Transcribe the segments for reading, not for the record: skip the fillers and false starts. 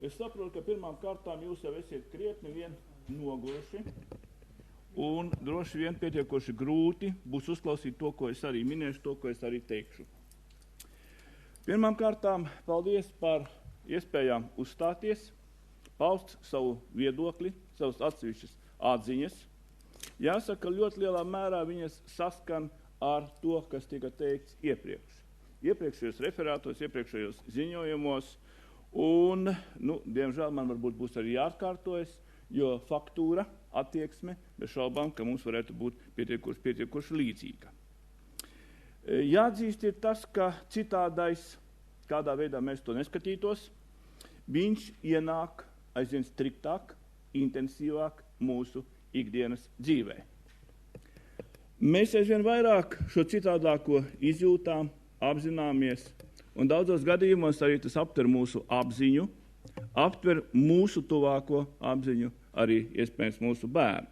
Es saprotu, ka pirmām kārtām jūs jau esiet krietni vien noguruši, un droši vien pietiekoši grūti būs uzklausīt to, ko es arī minēšu, to, ko es arī teikšu. Pirmām kārtām paldies par iespējām uzstāties, paust savu viedokli, savas atsevišķas atziņas. Jāsaka, ļoti lielā mērā viņas saskan ar to, kas tika teikts iepriekš. Iepriekšējos referātos, iepriekšējos ziņojumos, un, diemžēl man varbūt būs arī jāatkārtojas, jo faktūra, attieksme, bez šaubām, ka mums varētu būt pietiekoši līdzīga. Jāatzīst ir tas, ka citādais, kādā veidā mēs to neskatītos, viņš ienāk aizvien striktāk, intensīvāk mūsu ikdienas dzīvē. Mēs aizvien vairāk šo citādāko izjūtām, apzināmies, un daudzos gadījumos arī tas aptver mūsu apziņu, aptver mūsu tuvāko apziņu, arī iespējams mūsu bērnu.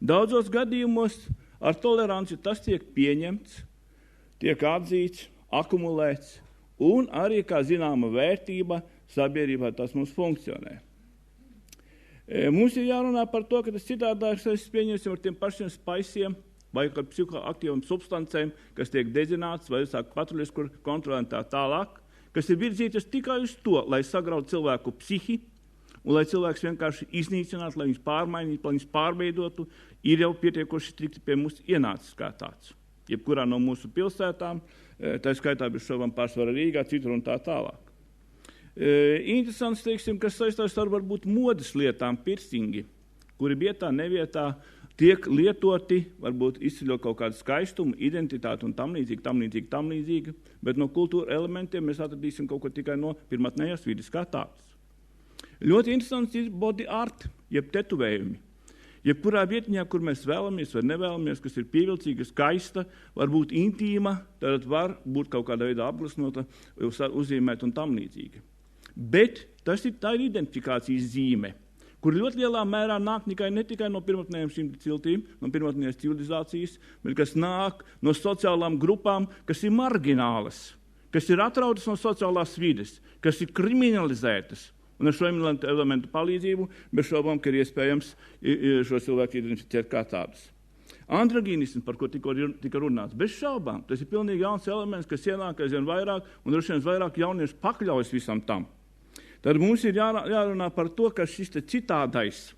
Daudzos gadījumos ar toleranci tas tiek pieņemts, tiek atzīts, akumulēts, un arī kā zināma vērtība sabiedrībā tas mums funkcionē. Mums ir jārunā par to, ka tas citādāks pieņemsim ar tiem pašiem spaisiem, vai ar psihoaktīvām substancēm, kas tiek dedzināts, vai sāk patruļas, kur kontrolē tā tālāk, kas ir virzītas tikai uz to, lai sagrautu cilvēku psihi, un lai cilvēks vienkārši iznīcinātu, lai viņus pārmainītu, lai viņus pārveidotu, ir jau pietiekoši strikti pie mums ienācis kā tāds. Jebkurā no mūsu pilsētām, tā skaitā bez šaubām pārsvarā Rīgā, citur un tā tālāk. Interesants, teiksim, kas saistās ar varbūt modes lietām, piercingi, kuri vietā, nevietā tiek lietoti, varbūt izceļot kaut kādu skaistumu, identitāti un tam līdzīgi, bet no kultūra elementiem mēs atradīsim kaut ko tikai no pirmatnējās vides kā tāds. Ļoti interesants ir body art, jeb tetuvējumi. Jebkurā vietiņā, kur mēs vēlamies vai nevēlamies, kas ir pievilcīga, skaista, varbūt intīma, tad var būt kaut kādā veidā apglasnota, uzzīmēt un tam līdzīgi. Bet tā ir identifikācijas zīme, kur ļoti lielā mērā nāk ne tikai no pirmotnējām šīm ciltīm, no pirmotnējās civilizācijas, bet kas nāk no sociālām grupām, kas ir marginālas, kas ir atrautas no sociālās vides, kas ir kriminalizētas. Un ar šo elementu palīdzību bez šaubām, ka ir iespējams šo cilvēku identificēt kā tādus. Androgīnisms, par ko tika runāts, bez šaubām, tas ir pilnīgi jauns elements, kas ienāk aizvien vairāk, un droši vien vairāk jaunieši pakļaujas visam tam. Tad mums ir jārunā par to, ka šis citādais,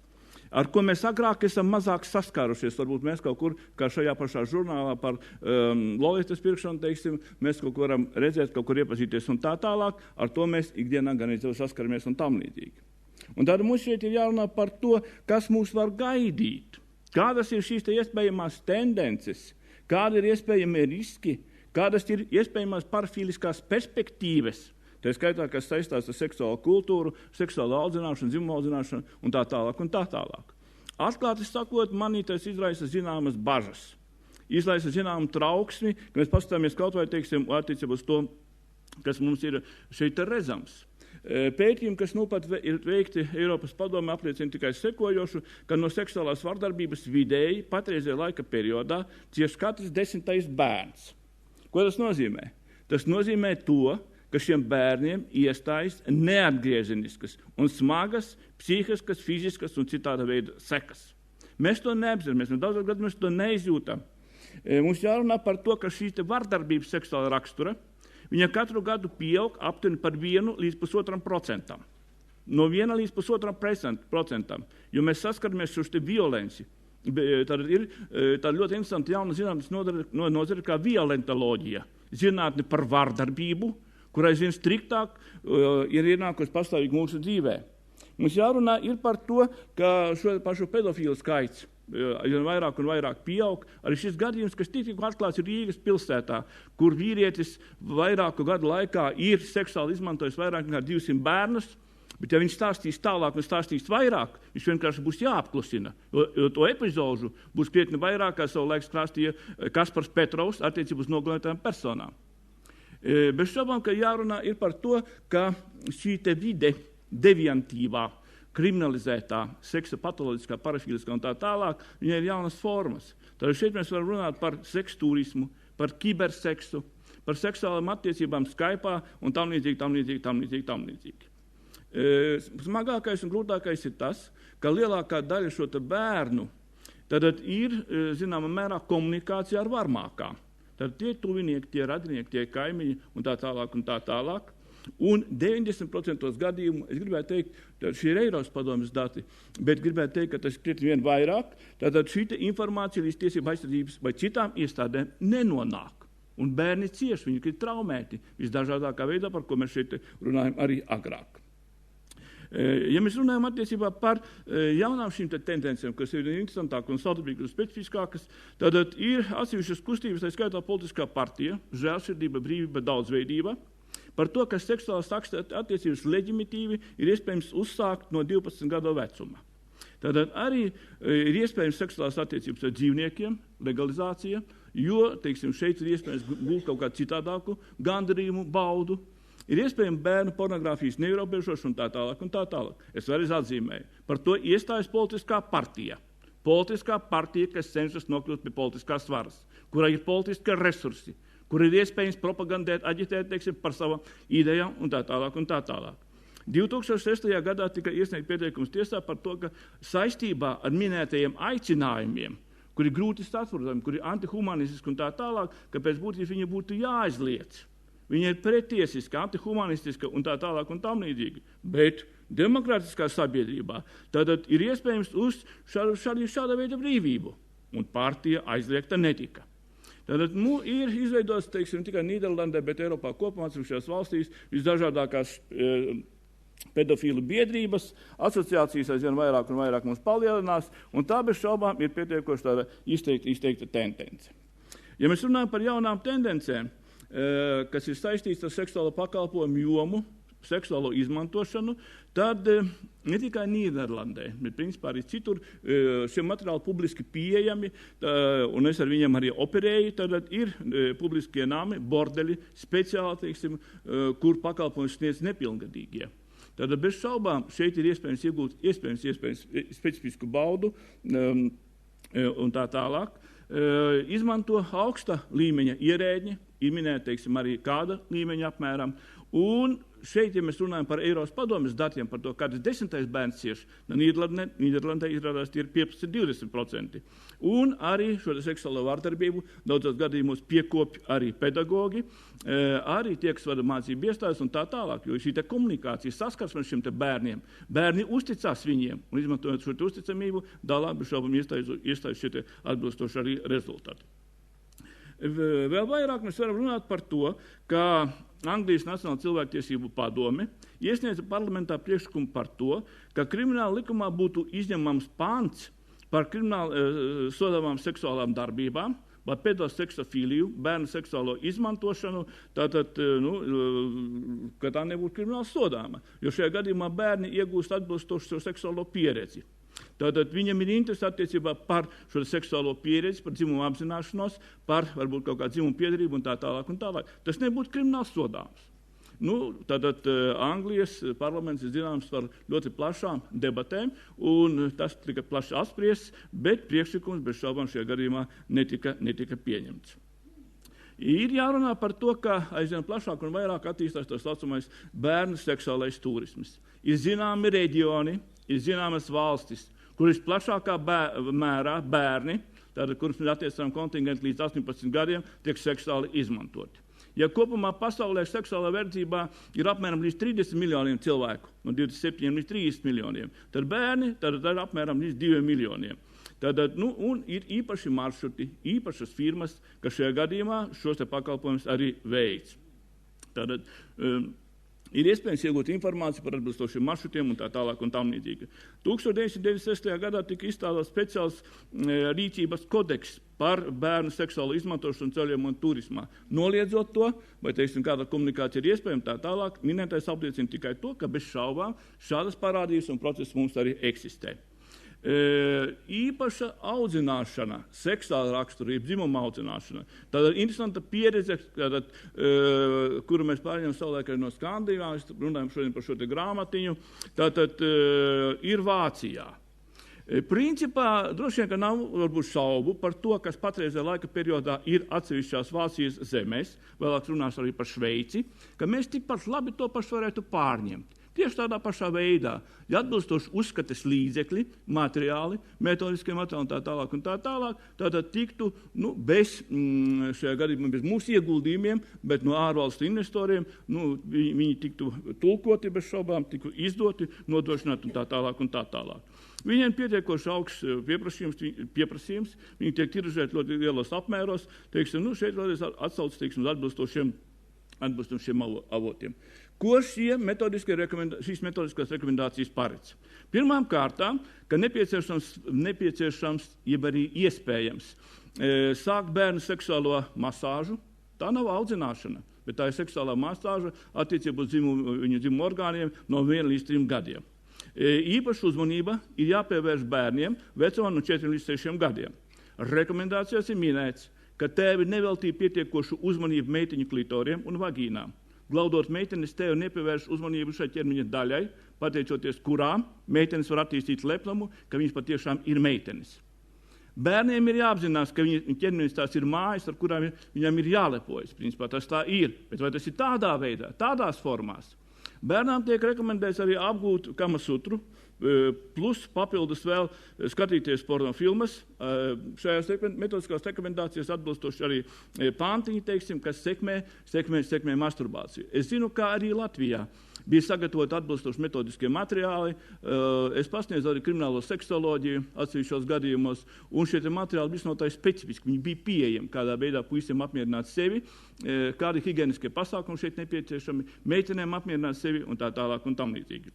ar ko mēs agrāk esam mazāk saskārušies, varbūt mēs kaut kur, kā šajā pašā žurnālā par lolietas pirkšanu, teiksim, mēs kaut ko varam redzēt, kaut kur iepazīties un tā tālāk, ar to mēs ikdienā gan jau saskaramies un tam līdzīgi. Un tad mums šeit ir jārunā par to, kas mūs var gaidīt, kādas ir šīs iespējamās tendences, kādi ir iespējamie riski, kādas ir iespējamās parafīliskās perspektīvas, tā skaitā, kas saistās ar seksuālu kultūru, seksuālu audzināšanu, dzimumu audzināšanu un tā tālāk un tā tālāk. Atklāti sakot, manī tas izraisa zināmas bažas, izraisa zināmu trauksmi, ka mēs paskatāmies kaut vai, teiksim, attiecībā uz to, kas mums ir šeit redzams. Pētījumi, kas pat ir veikti Eiropas padomē, apliecina tikai sekojošu, ka no seksuālās vardarbības vidēji patreizajā laika periodā cieš katrs 10. bērns. Ko tas nozīmē? Tas nozīmē to, ka šiem bērniem iestājas neatgriezeniskas un smagas psihiskas, fiziskas un citāda veida sekas. Mēs to neapzināmies, mēs daudzos gados mēs to neizjūtam. Mums jārunā par to, ka šī vardarbības seksuāla rakstura, viņa katru gadu pieaug aptuveni par 1 līdz 1,5%. No 1 līdz 1,5%, jo mēs saskaramies šo violenci. Tad ir tāda ļoti interesanta jauna zinātnes nozare kā violentoloģija, zinātne par vardarbību, kur aizvien striktāk ir ienākusi pastāvīgi mūsu dzīvē. Mums jārunā ir par to, ka šo pašu pedofīlu skaits vairāk un vairāk pieaug. Arī šis gadījums, kas tikko atklāts ir Rīgas pilsētā, kur vīrietis vairāku gadu laikā ir seksuāli izmantojis vairāk nekā 200 bērnus, bet ja viņš stāstīs tālāk un stāstīs vairāk, viņš vienkārši būs jāapklusina, jo to epizodu būs krietni vairāk, kā savu laiku stāstīja Kaspars Petrovs attiecībā uz nogalinātajām personām. Bez šaubām, ka jārunā ir par to, ka šī vide deviantīvā, kriminalizētā, seksa patoloģiskā, parafīliskā un tā tālāk, viņai ir jaunas formas. Tad šeit mēs varam runāt par seksturismu, par kiberseksu, par seksuālām attiecībām Skype'ā un tam līdzīgi. Smagākais un grūtākais ir tas, ka lielākā daļa šo bērnu tad ir, zināmā mērā, komunikācijā ar varmākām. Tad tie tuvinieki, tie radinieki, tie kaimiņi un tā tālāk un tā tālāk. Un 90% gadījumu, es gribētu teikt, šie ir Eiropas padomes dati, bet gribētu teikt, ka tas ir krietni vien vairāk, tātad šī informācija līdz tiesību aizsardzības vai citām iestādēm nenonāk. Un bērni cieši, viņi ir traumēti visdažādākā veidā, par ko mēs šeit runājam arī agrāk. Ja mēs runājam attiecībā par jaunām šīm tendencēm, kas ir interesantākas un savdabīgas un specifiskākas, tad ir atsevišķas kustības, tā skaitā politiskā partija, žēlsirdība, brīvība, daudzveidība, par to, ka seksuālās attiecības leģimitīvi ir iespējams uzsākt no 12 gadu vecuma. Tātad arī ir iespējams seksuālās attiecības ar dzīvniekiem, legalizācija, jo, teiksim, šeit ir iespējams gūt kaut kādu citādāku gandarījumu, baudu. Ir iespējams bērnu pornogrāfijas neierobežošana un tā tālāk un tā tālāk. Es vēlreiz atzīmēju. Par to iestājas politiskā partija. Politiskā partija, kas cenšas nokļūt pie politiskās varas, kurā ir politiskie resursi, kur ir iespējams propagandēt, aģitēt, teiksim, par savām idejām un tā tālāk un tā tālāk. 2006. gadā tika iesniegt pieteikums tiesā par to, ka saistībā ar minētajiem aicinājumiem, kuri grūti saprotami, kuri antihumanistiski un tā tālāk, ka pēc būtības viņi būtu jāaizliedz. Viņa ir pretiesiska, antihumanistiska un tā tālāk un tam līdzīgi. Bet demokrātiskā sabiedrībā tātad ir iespējams uz šāda veida brīvību. Un partija aizliegta netika. Tātad ir izveidots, teiksim, tikai Nīderlandē, bet Eiropā kopumā atsevišķās valstīs visdažādākās pedofīlu biedrības, asociācijas aizvien vairāk un vairāk mums palielinās, un tā bez šaubām ir pietiekoši tāda izteikta tendence. Ja mēs runājam par jaunām tendencēm, kas ir saistīts ar seksuālo pakalpojumu jomu, seksuālo izmantošanu, tad ne tikai Nīderlandē, bet principā arī citur šie materiāli publiski pieejami, un es ar viņiem arī operēju, tad ir publiskie nami, bordeļi, speciāli, teiksim, kur pakalpojums sniedz nepilngadīgie. Tad bez šaubām šeit ir iespējams iegūt iespējams specifisku baudu un tā tālāk. Izmanto augsta līmeņa ierēģi, ir minēta, teiksim, arī kāda līmeņa apmēram, un šeit, ja mēs runājam par Eiropas padomes datiem par to, kāds 10. bērns cieši, Nīderlandē izrādās tie ir 15–20%. Un arī šo seksuālo vardarbību daudzos gadījumos piekopj arī pedagogi, arī tie, kas vada mācību iestādes un tā tālāk, jo šī komunikācija saskarsme ar šiem bērniem, bērni uzticās viņiem, un izmantojot šo uzticamību, dalā bez šaubām iestājas šie atbilstoši arī rezultāti. Vēl vairāk mēs varam runāt par to, ka Anglijas Nacionāla cilvēktiesību padome iesniedza parlamentā priekšlikumu par to, ka krimināla likumā būtu izņemams pants par krimināli sodāmām seksuālām darbībām, vai pedoseksofīliju, bērnu seksuālo izmantošanu, tātad, ka tā nebūtu krimināli sodāma, jo šajā gadījumā bērni iegūst atbilstošu šo seksuālo pieredzi. Tātad viņam ir interesi attiecībā par šo seksuālo pieredzi, par dzimumu apzināšanos, par varbūt kaut kādu dzimumu piedarību un tā tālāk un tālāk. Tas nebūtu krimināls sodāms. Tātad Anglijas parlaments ir zināms par ļoti plašām debatēm, un tas tika plaši apspriests, bet priekšlikums bez šaubām šajā gadījumā netika pieņemts. Ir jārunā par to, ka aizvien plašāk un vairāk attīstās tā saucamais bērnu seksuālais turisms. Ir zināmi reģioni, ir zināmas valstis, kur visplašākā mērā bērni, tātad, kurus mēs attiecām kontingenti līdz 18 gadiem, tiek seksuāli izmantoti. Ja kopumā pasaulē seksuālā verdzībā ir apmēram līdz 30 miljoniem cilvēku, no 27 līdz 30 miljoniem, tad bērni tad ir apmēram līdz 2 miljoniem. Tātad, un ir īpaši maršruti, īpašas firmas, kas šajā gadījumā šos pakalpojumus arī veic. Tātad, ir iespējams iegūt informāciju par atbilstošiem maršrutiem un tā tālāk un tam līdzīgi. 1996. gadā tika izstrādāts speciāls rīcības kodeks par bērnu seksuālu izmantošanu ceļojumā un turismā. Noliedzot to, vai, teiksim, kāda komunikācija ir iespējama, tā tālāk, minētais apliecina tikai to, ka bez šaubām šādas parādības un procesi mums arī eksistē. Īpaša audzināšana, seksuāla rakstura, dzimuma audzināšana. Tāda interesanta pieredze, kuru mēs pārņemam savulaik no Skandināvijas, runājam šodien par šo grāmatiņu, tātad ir Vācijā. Principā droši vien, ka nav varbūt šaubu par to, kas patreizajā laika periodā ir atsevišķās Vācijas zemēs, vēlāk runās arī par Šveici, ka mēs tikpat labi to pašu varētu pārņemt. Tieši tādā pašā veidā, ja atbilstoši uzskates līdzekļi, materiāli, metodiskie materiāli un tā tālāk, tātad tiktu, bez šajā gadījumā bez mūsu ieguldījumiem, bet no ārvalstu investoriem, viņi tiktu tulkoti bez šaubām, tiktu izdoti, nodrošināti un tā tālāk. Viņiem pietiekoši augsts pieprasījums, viņi tiek tiražēti ļoti lielos apmēros, šeit vēlreiz atsauc, atbilstošiem avotiem. Ko šīs metodiskās rekomendācijas paredz? Pirmām kārtām, ka nepieciešams, jeb arī iespējams, sākt bērnu seksuālo masāžu. Tā nav audzināšana, bet tā ir seksuālā masāža attiecībā uz viņu dzimumu orgāniem no 1 līdz 3 gadiem. Īpaša uzmanība ir jāpievērš bērniem vecumā no 4 līdz 6 gadiem. Rekomendācijās ir minēts, ka tēvi neveltīja pietiekošu uzmanību meitiņu klitoriem un vagīnām. Glaudot meitenes, tēvi nepievērš uzmanību šai ķermeņa daļai, pateicoties kurām meitenes var attīstīt lepnumu, ka viņas patiešām ir meitenes. Bērniem ir jāapzinās, ka viņu ķermenis tās ir mājas, ar kurām viņam ir jālepojas. Principā tas tā ir, bet vai tas ir tādā veidā, tādās formās? Bērnām tiek rekomendēts arī apgūt kamasutru, plus papildus vēl skatīties pornofilmas. Šajās metodiskās rekomendācijas atbilstoši arī pantiņi, kas sekmē masturbāciju. Es zinu, kā arī Latvijā bija sagatavoti atbilstoši metodiskie materiāli. Es pasniedzu arī kriminālo seksoloģiju atsevišķos gadījumos, un šie materiāli visnotaļ specifiski. Viņi bija pieejami, kādā veidā puisiem apmierināt sevi, kādi higieniskie pasākumi šeit nepieciešami, meitenēm apmierināt sevi un tā tālāk un tam līdzīgi.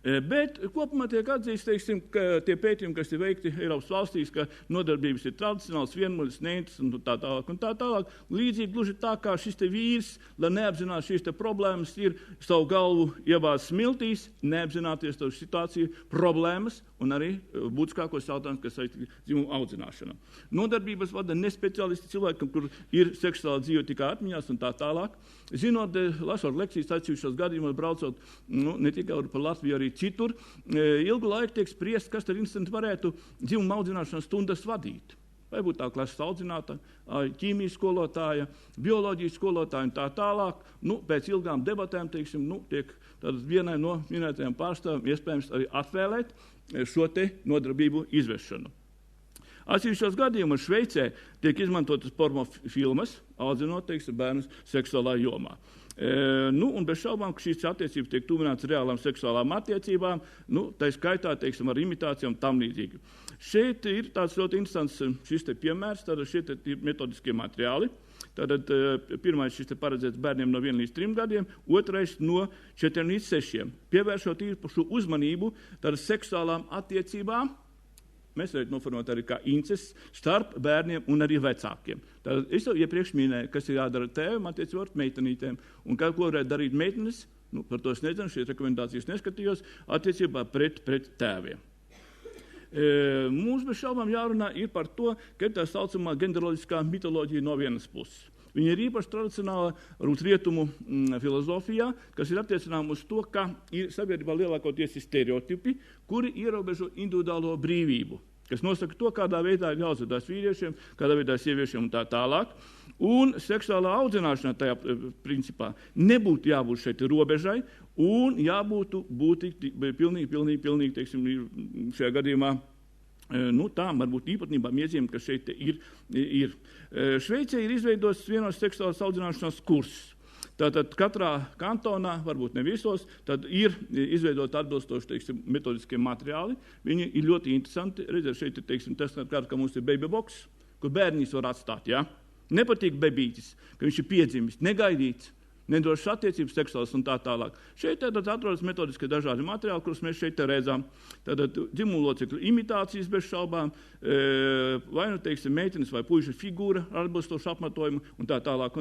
Bet kopumā tiek atzīst, ka tie pētījumi, kas ir veikti Eiropas valstīs, ka nodarbības ir tradicionāls, vienmuļas, neinteresants un tā tālāk. Līdzīgi gluži tā, kā šis te vīrs, lai neapzinās šīs te problēmas, ir savu galvu iebāzis smiltīs, neapzināties to situāciju, problēmas un arī būtiskākos jautājumus, kas saistīti dzimumu audzināšanu. Nodarbības vada nespeciālisti cilvēkam, kur ir seksuāla dzīve tikai atmiņās un tā tālāk. Zinot, lasot lekcijas atsevišķos gadījumos, braucot ne tikai par Latviju, arī citur, ilgu laiku tiek spriest, kas tad instanti varētu dzimumu audzināšanas stundas vadīt. Vai būtu tā klases audzinātāja, ķīmijas skolotāja, bioloģijas skolotāja un tā tālāk. Pēc ilgām debatēm, tiek vienai no minētajām pārstāvjiem iespējams arī atvēlēt šo te nodarbību izvešanu. Atsevišķos gadījumos Šveicē tiek izmantotas pornofilmas, audzinot, bērnus seksuālā jomā. Un bez šaubām, ka šīs attiecības tiek tuvināts reālām seksuālām attiecībām, tā skaitā, ar imitācijām tam līdzīgi. Šeit ir tāds ļoti interesants šis te piemērs, tātad šie te metodiskie materiāli. Tātad pirmais šis te paredzēts bērniem no 1 līdz 3 gadiem, otrais no 4 līdz 6. Pievēršot īpašu uzmanību tātad seksuālām attiecībām, mēs varētu noformot arī kā incests starp bērniem un arī vecākiem. Tātad es jau iepriekš minēju, kas ir jādara tēvim attiecībā ar meitenītēm. Un ko varētu darīt meitenes, par to es nezinu, šīs rekomendācijas neskatījos, attiecībā pret tēviem. Mums bez šaubām jārunā ir par to, ka ir tā saucamā gendroloģiskā mitoloģija no vienas puses. Viņa ir īpaši tradicionāla rietumu filozofijā, kas ir attiecināma uz to, ka ir sabiedrībā lielākoties stereotipi, kuri ierobežo individuālo brīvību, kas nosaka to, kādā veidā ir jāuzvedās vīriešiem, kādā veidā sieviešiem un tā tālāk. Un seksuālā audzināšana tajā principā nebūtu jābūt šeit robežai un jābūt pilnīgi, šajā gadījumā, tām varbūt īpatnībām iezīmēm, kas šeit ir. Šveicē ir izveidots vienos seksuālās audzināšanas kursus. Tātad katrā kantonā, varbūt ne visos, tad ir izveidot atbilstoši, metodiskie materiāli. Viņi ir ļoti interesanti. Redziet, šeit ir, tas kā mums ir baby box, kur bērnīs var atstāt, ja? Nepatīk bebītis, ka viņš ir piedzimis, negaidīts, nedrošas attiecības seksuālas un tā tālāk. Šeit tātad atrodas metodiski dažādi materiāli, kurus mēs šeit redzam. Tātad dzimumlocekļu imitācijas bez šaubām, vai meitenes vai puiša figūra ar atbilstošu apmetojumu un tā tālāk,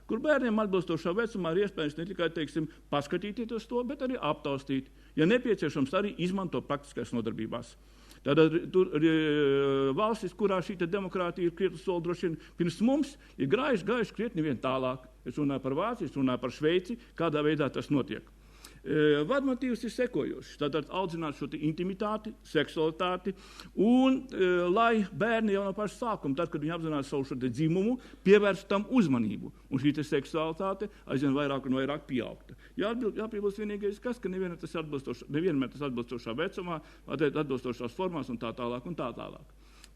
kur bērniem atbilstošā vecumā ir iespējams ne tikai, paskatīties uz to, bet arī aptaustīt. Ja nepieciešams, arī izmanto praktiskās nodarbībās. Tātad tur valstis, kurā šī demokrātija ir krietni soli droši vien pirms mums, ir gājuši krietni vien tālāk. Es runāju par Vāciju, es runāju par Šveici, kādā veidā tas notiek. Vadmotīvs ir sekojošs. Tātad audzināt šo intimitāti, seksualitāti, un lai bērni jau no paša sākuma, tad, kad viņi apzinās savu šo dzimumu, pievērst tam uzmanību. Un šī seksualitāte aizvien vairāk un vairāk pieaugta. Jāpiebilst vienīgais kas, ka nevienmēr tas atbilstošā vecumā, atbilstošās formās un tā tālāk un tā tālāk.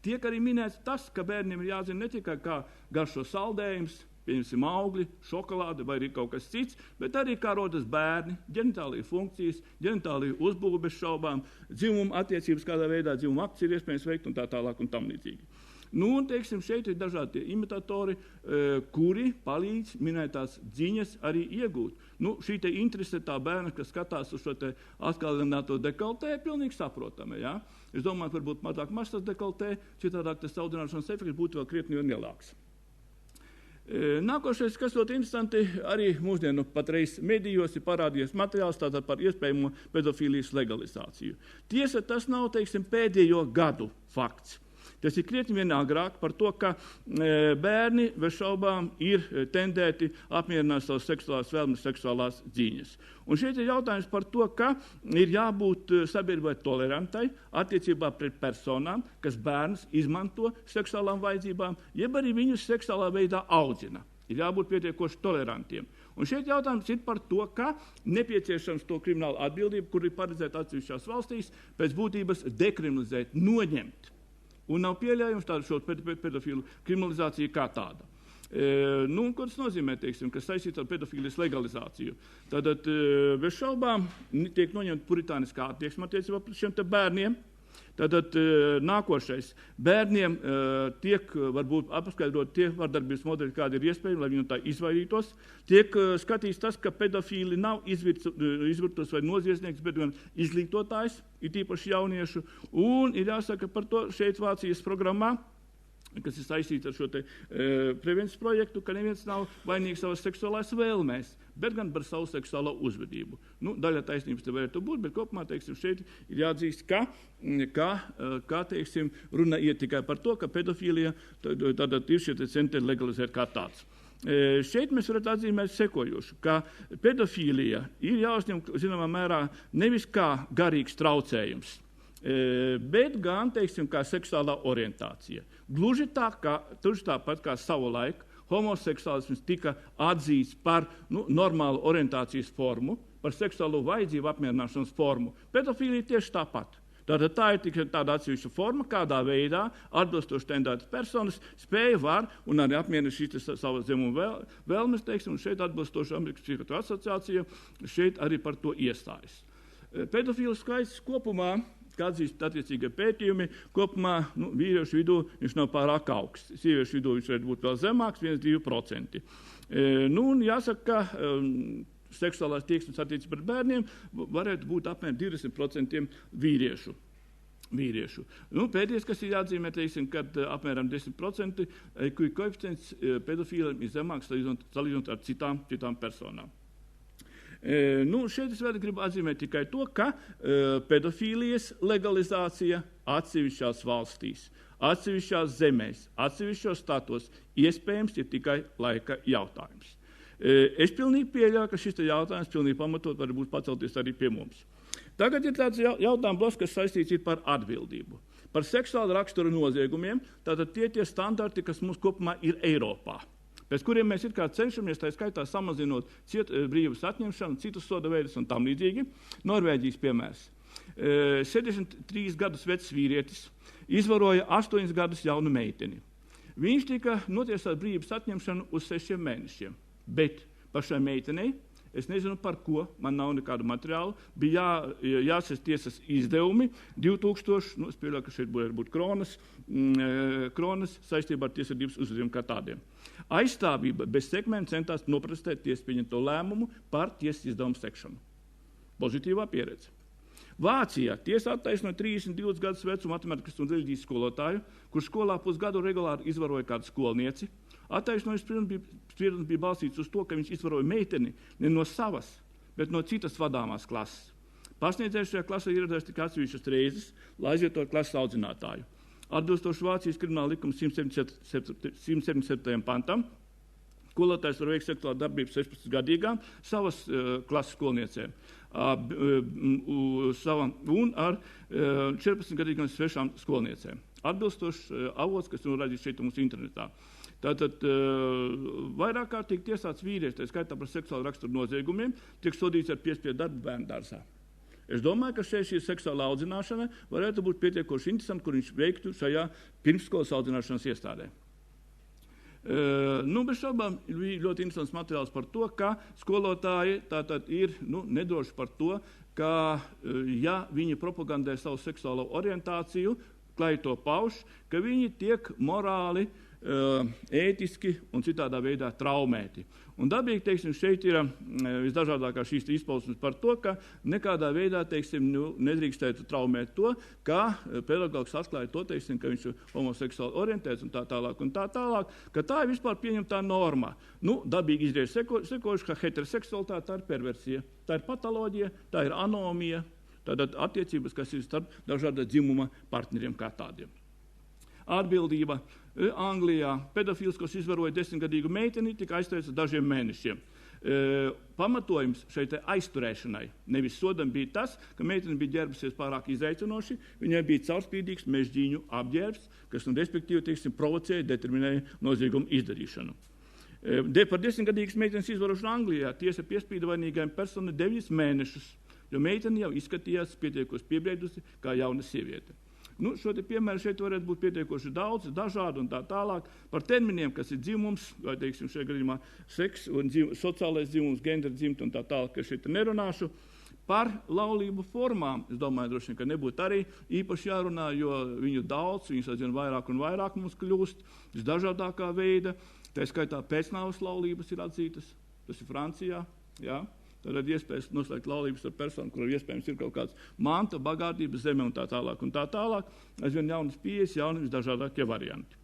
Tiek arī minēts tas, ka bērniem ir jāzina ne tikai kā garšo saldējums, pieņemsim augļi, šokolāde vai arī kaut kas cits, bet arī kā rodas bērni, ģenitālija funkcijas, ģenitālija uzbūve bez šaubām, dzimuma attiecības, kādā veidā dzimuma akts ir iespējams veikt un tā tālāk un tam līdzīgi. Nu, un, teiksim, šeit ir dažādi imitatori, kuri palīdz minētās dziņas arī iegūt. Nu, šī te interese tā bērna, kas skatās uz šo te atkalināto dekoltē, pilnīgi saprotami, ja? Es domāju, ka varbūt mazāk mašas dekoltē, citādāk tas audzināšanas efekts būtu vēl krietni un lielāks. Nākošais, kas ļoti interesanti, arī mūsdienu patreiz medijos ir parādījies materiāls tātad par iespējamo pedofīlijas legalizāciju. Tiesa, tas nav, teiksim, pēdējo gadu fakts. Tas ir krietni vien agrāk par to, ka bērni bez šaubām ir tendēti apmierināt savas seksuālās vēlmes, seksuālās dziņas. Un šeit ir jautājums par to, ka ir jābūt sabiedrībai tolerantai attiecībā pret personām, kas bērnus izmanto seksuālām vajadzībām, jeb arī viņus seksuālā veidā audzina. Ir jābūt pietiekoši tolerantiem. Un šeit jautājums ir par to, ka nepieciešams to kriminālu atbildību, kur ir paredzēta atsevišķās valstīs, pēc būtības dekriminalizēt, noņemt. Un nav pieļaujams tādu šo pedofilu kriminalizāciju kā tāda. Nu, ko tas nozīmē, teiksim, kas saistīts ar pedofīlijas legalizāciju? Tātad bez šaubām tiek noņemta puritāniskā attieksme attiecībā pret šiem te bērniem. Tātad nākošais. Bērniem tiek varbūt apskaidrot tie vardarbības modeļi, kādi ir iespējami, lai viņi no tā izvairītos. Tiek skatīts tas, ka pedofīli nav izvirtos vai noziedznieks, bet gan izglītotājs, ir tīpaši jauniešu. Un ir jāsaka par to šeit Vācijas programmā, kas ir saistīts ar šo te prevences projektu, ka neviens nav vainīgs savas seksuālās vēlmēs, bet gan par savu seksuālo uzvedību. Nu, daļa taisnības te varētu būt, bet kopumā, teiksim, šeit ir jāatzīst, ka teiksim, runa iet tikai par to, ka pedofīlija tātad ir šie centieni legalizēt kā tāds. Šeit mēs varētu atzīmēt sekojošu, ka pedofīlija ir jāuzņem, zināmā mērā, nevis kā garīgs traucējums, bet gan, teiksim, kā seksuālā orientācija. Gluži tāpat kā savulaik homoseksuālisms tika atzīts par normālu orientācijas formu, par seksuālo vajadzību apmierināšanas formu. Pedofīlija tieši tāpat. Tātad tā ir tikai tāda atsevišķa forma, kādā veidā atbilstoši tendētas personas spēja var un arī apmierina šīs savas dzimuma vēlmes, teiksim, un šeit atbilstoši Amerikas Psihiatru asociācija šeit arī par to iestājas. Pedofīlu skaits kopumā, kā atzīst attiecīgie pētījumi, kopumā vīriešu vidū viņš nav pārāk augsts. Sieviešu vidū viņš varētu būt vēl zemāks, 1–2%. Un jāsaka, ka seksuālās tieksmes attiecības pret bērniem varētu būt apmēram 20% vīriešu. Pēdējais, kas ir jāatzīmē, teiksim, kad apmēram 10% koeficients pedofīliem ir zemāks salīdzinot ar citām personām. Šeit es vēl gribu atzīmēt tikai to, ka pedofīlijas legalizācija atsevišķās valstīs, atsevišķās zemēs, atsevišķos statos iespējams ir tikai laika jautājums. Es pilnīgi pieļauju, ka šis jautājums pilnīgi pamatot var būt pacelties arī pie mums. Tagad ir tāds jautājums bloks, kas saistīts par atbildību. Par seksuālu raksturu noziegumiem, tātad tie standarti, kas mums kopumā ir Eiropā, pēc kuriem mēs it kā cenšamies, tā skaitā samazinot brīvības atņemšanu, citus soda veidus un tam līdzīgi. Norvēģijas piemērs. 73 gadus vecs vīrietis izvaroja 8 gadus jaunu meiteni. Viņš tika notiesāts brīvības atņemšanu uz 6 mēnešiem, bet par šai meitenei, es nezinu par ko, man nav nekādu materiālu, bija jāsas tiesas izdevumi 2000, es pieļauju, ka šeit varētu būt kronas saistībā ar tiesvedības uzvedumiem kā tādiem. Aizstāvība bez sekmēm centās noprastēt tiesas pieņemto lēmumu par tiesas izdevumu sekšanu. Pozitīvā pieredze. Vācijā tiesa attaisnoja 32 gadus vecu matemātikas un reliģijas skolotāju, kurš skolā pusgadu regulāri izvaroja kādu skolnieci. Attaisnojums spriedums bija balstīts uz to, ka viņš izvaroja meiteni ne no savas, bet no citas vadāmās klases. Pasniedzējs šajā klasē ieradās tikai atsevišķas reizes, lai aizvietotu klases audzinātāju. Atbilstoši Vācijas krimināla likuma 177. pantam, Skolotājs var veikt seksuālu darbību 16 gadīgām savas klases skolniecēm un ar 14 gadīgām svešām skolniecēm. Atbilstošs avots, kas norādīts šeit mums internetā. Tātad vairāk kārtīgi tiesāts vīrietis, tā skaitā par seksuālu raksturu noziegumiem, tiek sodīts ar piespiedu darbu bērndārzā. Es domāju, ka šī seksuāla audzināšana varētu būt pietiekoši interesanti, kur viņš veiktu šajā pirmsskolas audzināšanas iestādē. Bez šaubām bija ļoti interesants materiāls par to, ka skolotāji tātad ir nedroši par to, ka ja viņi propagandē savu seksuālo orientāciju, klāj to pauš, ka viņi tiek morāli, ētiski un citādā veidā traumēti. Un dabīgi, teiksim, šeit ir visdažādākā šīs izpausmes par to, ka nekādā veidā, teiksim, nedrīkstētu traumēt to, ka pedagogs atklāja to, teiksim, ka viņš ir homoseksuāli orientēts un tā tālāk, ka tā ir vispār pieņemtā norma. Dabīgi izrieš sekojuši, ka heteroseksualitāte tā ir perversija, tā ir patoloģija, tā ir anomija, tātad attiecības, kas ir starp dažāda dzimuma partneriem kā tādiem. Atbildība. Anglijā pedofils, kas izvaroja 10-gadīgu meiteni, tika aizturēts uz dažiem mēnešiem. Pamatojums šeit aizturēšanai, nevis sodam, bija tas, ka meitene bija ģērbusies pārāk izaicinoši, viņai bija caurspīdīgs mežģīņu apģērbs, kas, respektīvi, teiksim, provocēja, determinēja noziegumu izdarīšanu. Par 10-gadīgas meitenes izvarošanu Anglijā tiesa piespīda vainīgajām personai 9 mēnešus, jo meitene jau izskatījās pietiekoši piebriedusi kā jauna sieviete. Šo te piemēru šeit varētu būt pietiekoši daudz, dažādi un tā tālāk. Par terminiem, kas ir dzimums, vai, teiksim, šajā gadījumā seks un sociālais dzimums, gender dzimta un tā tālāk, ka šeit nerunāšu. Par laulību formām, es domāju, droši vien, ka nebūtu arī īpaši jārunā, jo viņu daudz, viņas aizvien vairāk un vairāk mums kļūst, visdažādākā veida. Tā skaitā pēcnāves laulības ir atzītas, tas ir Francijā, jā. Tad iespējas noslēgt laulības ar personu, kuram iespējams ir kaut kāds manta, bagātība, zeme un tā tālāk. Aizvien jaunas pieejas, jauni visdažādākie varianti.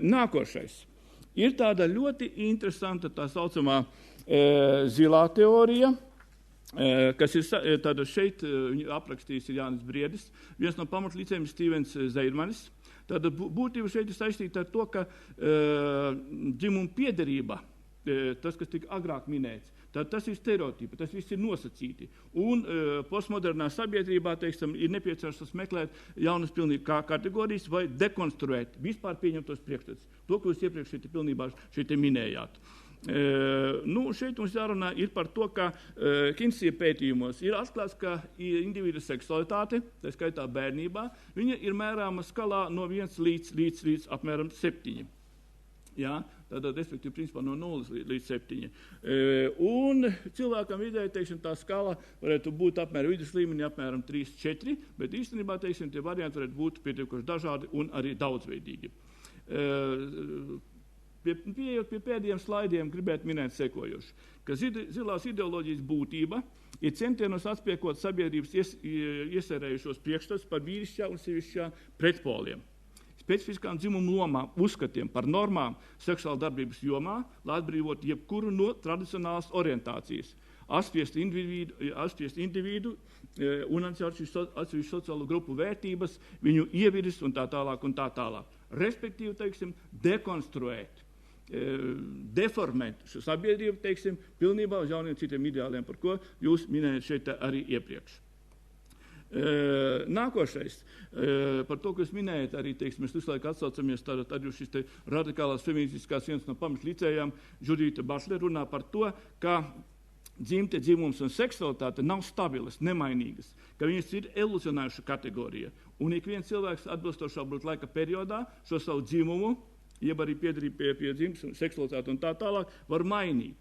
Nākošais. Ir tāda ļoti interesanta tā saucamā zilā teorija, kas ir tāda šeit aprakstījis ir Jānis Briedis, viens no pamatlicējiem ir Stīvens Zeidmanis. Tāda būtība šeit ir saistīta ar to, ka dzimuma piederība, tas, kas tika agrāk minēts, tas ir stereotipi, tas viss ir nosacīti. Un postmodernā sabiedrībā, teiksim, ir nepieciešams meklēt jaunas pilnīgi kategorijas vai dekonstruēt vispār pieņemtos priekšstats. To, ko jūs iepriekš šeit pilnībā šeit minējāt. Šeit mums jārunā ir par to, ka Kinsey pētījumos ir atklāts, ka individu seksualitāte, tā skaitā bērnībā, viņa ir mērāma skalā no 1 līdz apmēram 7. Jā, tātad, respektīvi, principā no 0 līdz 7. Un cilvēkam vidēji, teiksim, tā skala varētu būt apmēram vidus līmenī, apmēram 3-4, bet īstenībā, teiksim, tie varianti varētu būt pietiekoši dažādi un arī daudzveidīgi. Pieejot pie pēdējiem slaidiem, gribētu minēt sekojoši, ka zilās ideoloģijas būtība ir centienos atspiekot sabiedrības iesērējušos priekšstats par vīrišķā un sievišķā pretpoliem. Specifiskām dzimumu lomām, uzskatiem par normām seksuāla darbības jomā, lai atbrīvotu jebkuru no tradicionālas orientācijas, atspiest individu un atsevišķu sociālo grupu vērtības, viņu ieviris un tā tālāk. Respektīvi, teiksim, dekonstruēt, deformēt šo sabiedrību, teiksim, pilnībā uz jauniem citiem ideāliem, par ko jūs minējat šeit arī iepriekš. Nākošais, par to, ko jūs minējat, arī, teiksim, mēs visu laiku atsaucamies arī šis te radikālās feministiskās viens no pamatlicējām, Judita Bašle runā par to, ka dzimte, dzimums un seksualitāte nav stabilas, nemainīgas, ka viņas ir evolucionējuša kategorija. Un ik viens cilvēks atbilstošā laika periodā šo savu dzimumu, jeb arī piederību pie dzimtes un seksualitāte un tā tālāk, var mainīt.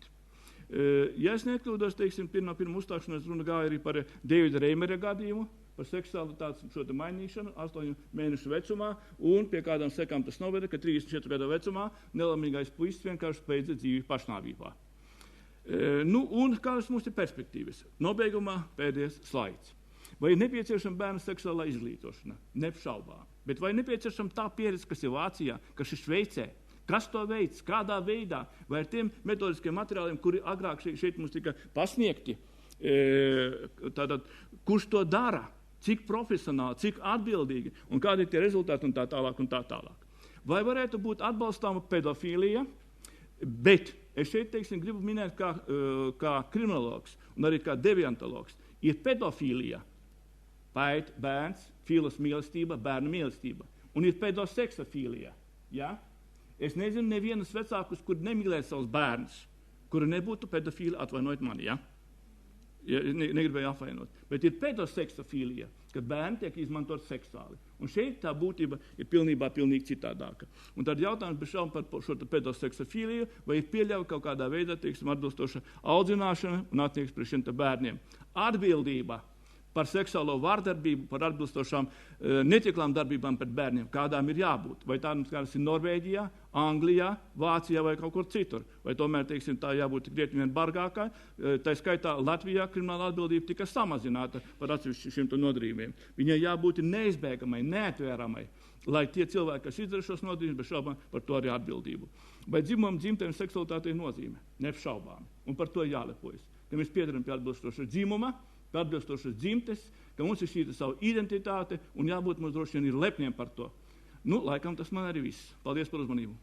Ja es nekļūdos, teiksim, pirmā uzstāšanās runa gāja arī par Davida Reimera gadījumu, par seksualitātes šo te mainīšanu 8 mēnešu vecumā, un pie kādām sekām tas noveda, ka 34 gadu vecumā nelaimīgais puisis vienkārši beidza dzīvi pašnāvībā. Un kādas mums ir perspektīvas? Nobeigumā pēdējais slaids. Vai ir nepieciešama bērnu seksuālā izglītošana? Neapšaubām. Bet vai nepieciešama tā pieredze, kas ir Vācijā, kas ir Šveicē? Kas to veids, kādā veidā, vai ar tiem metodiskiem materiāliem, kuri agrāk šeit mums tika pasniegti, tātad, kurš to dara, cik profesionāli, cik atbildīgi, un kādi ir tie rezultāti un tā tālāk. Vai varētu būt atbalstāma pedofīlija, Bet es šeit, teiksim, gribu minēt kā kriminologs un arī kā deviantologs. Ir pedofīlija, bērns, filos mīlestība, bērnu mīlestība. Un ir pedoseksofīlija. Ja? Es nezinu nevienas vecākus, kur nemīlē savus bērnus, kuri nebūtu pedofīli, atvainojiet mani, ja? Negribēju apvainot. Bet ir pedoseksofīlija, kad bērni tiek izmantot seksuāli. Un šeit tā būtība ir pilnīgi citādāka. Un tad jautājums bez šaubām par šo pedoseksofīliju, vai ir pieļauja kaut kādā veidā, teiksim, atbilstoša audzināšana un attieks pret šiem bērniem. Atbildība par seksuālo vārdarbību, par atbilstošām netieklām darbībām pret bērniem, kādām ir jābūt. Vai tādām kādas ir Norvēģijā, Anglijā, Vācijā vai kaut kur citur. Vai tomēr, teiksim, tā jābūt krietni vien bargākai. Tā skaitā Latvijā krimināla atbildība tika samazināta par atsevišķu šiem nodarījumiem. Viņai jābūt neizbēgamai, neatvēramai, lai tie cilvēki, kas izdara šos nodarījumus, bez šaubām par to arī atbildību. Vai dzimumam, dzimtēm, seksualitātei nozīme? Neapšaubāmi. Un par to jālepojas. Ka mēs piedaram pie atbilstoša dzimuma, pie atbilstošas dzimtes, ka mums ir šī savu identitāte un jābūt mums droši vien ir lepniem par to. Nu, laikam tas man arī viss. Paldies par uzmanību.